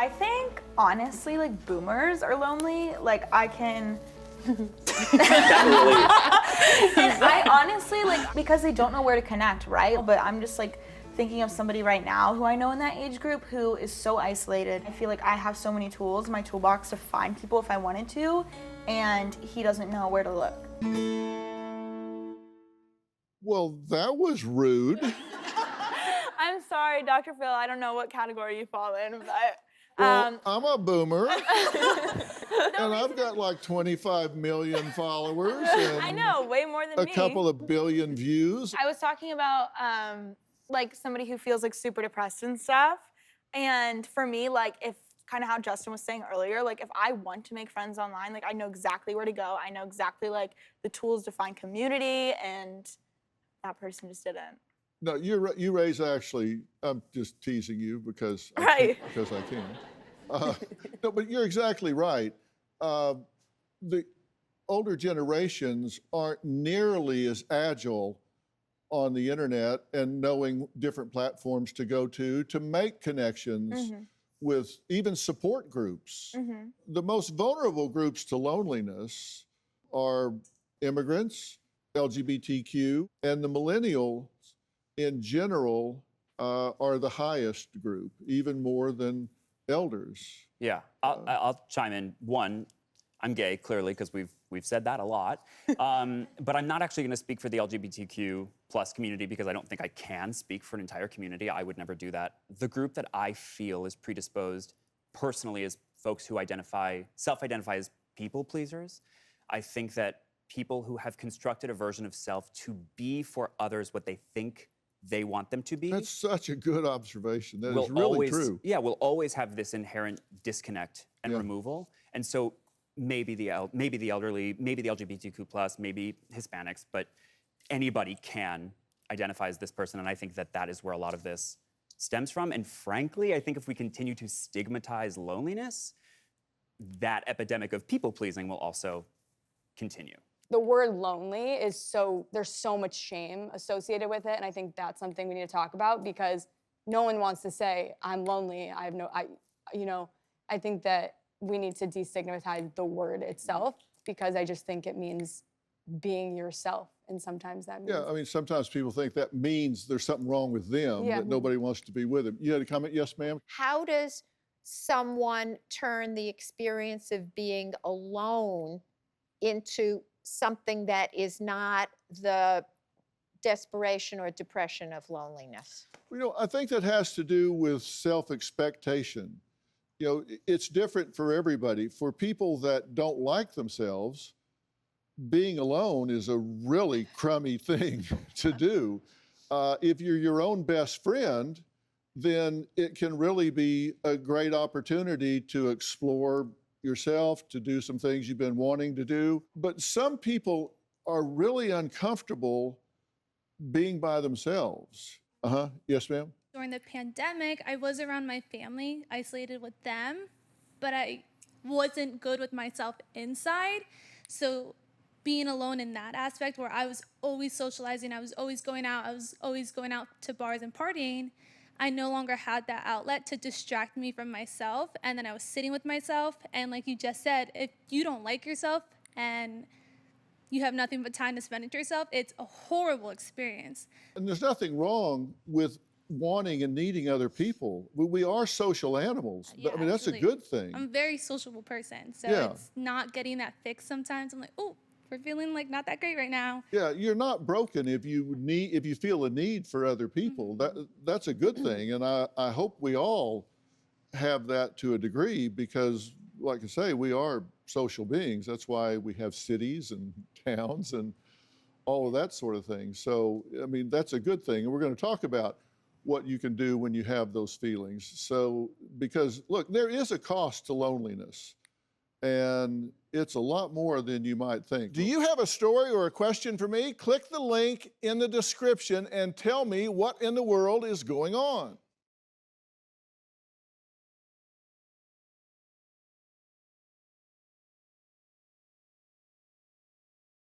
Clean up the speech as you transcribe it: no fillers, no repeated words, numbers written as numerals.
I think, honestly, like, boomers are lonely. Like, I can... I honestly, like, because they don't know where to connect, right? But I'm just, like, thinking of somebody right now who I know in that age group who is so isolated. I feel like I have so many tools in my toolbox to find people if I wanted to, and he doesn't know where to look. Well, that was rude. I'm sorry, Dr. Phil, I don't know what category you fall in, but... Well, I'm a boomer, and I've got like 25 million followers and I know, way more than me. a couple of billion views. I was talking about like somebody who feels like super depressed and stuff. And for me, like if kind of how Justin was saying earlier, like if I want to make friends online, like I know exactly where to go. I know exactly like the tools to find community, and that person just didn't. No, you raise actually, I'm just teasing you because Right. because I can. No, but you're exactly right. The older generations aren't nearly as agile on the internet and knowing different platforms to go to make connections with even support groups. The most vulnerable groups to loneliness are immigrants, LGBTQ, and the millennials in general are the highest group, even more than elders. Yeah, I'll chime in. One, I'm gay, clearly, because we've said that a lot. But I'm not actually going to speak for the LGBTQ plus community because I don't think I can speak for an entire community. I would never do that. The group that I feel is predisposed personally is folks who self-identify as people pleasers. I think that people who have constructed a version of self to be for others what they think they want them to be. That's such a good observation. That is really true. Yeah, we'll always have this inherent disconnect and removal. And so maybe the elderly, maybe the LGBTQ plus, maybe Hispanics, but anybody can identify as this person. And I think that is where a lot of this stems from. And frankly, I think if we continue to stigmatize loneliness, that epidemic of people pleasing will also continue. The word lonely is there's so much shame associated with it, and I think that's something we need to talk about because no one wants to say, I'm lonely, I think that we need to destigmatize the word itself because I just think it means being yourself, and sometimes that means... Yeah, I mean, sometimes people think that means there's something wrong with them, that nobody wants to be with them. You had a comment? Yes, ma'am? How does someone turn the experience of being alone into something that is not the desperation or depression of loneliness? I think that has to do with self-expectation. It's different for everybody. For people that don't like themselves, being alone is a really crummy thing to do. If you're your own best friend, then it can really be a great opportunity to explore yourself, to do some things you've been wanting to do. But some people are really uncomfortable being by themselves. Yes, ma'am? During the pandemic, I was around my family, isolated with them, but I wasn't good with myself inside. So being alone in that aspect where I was always socializing, I was always going out to bars and partying, I no longer had that outlet to distract me from myself. And then I was sitting with myself. And like you just said, if you don't like yourself and you have nothing but time to spend with yourself, it's a horrible experience. And there's nothing wrong with wanting and needing other people. We are social animals. Yeah, I mean, that's a good thing. I'm a very sociable person. So it's not getting that fix sometimes. I'm like, oh, we're feeling like not that great right now. Yeah, you're not broken if you feel a need for other people. That's a good thing, and I hope we all have that to a degree because, like I say, we are social beings. That's why we have cities and towns and all of that sort of thing. So, I mean, that's a good thing, and we're going to talk about what you can do when you have those feelings. So, because look, there is a cost to loneliness. And it's a lot more than you might think. Do you have a story or a question for me? Click the link in the description and tell me what in the world is going on.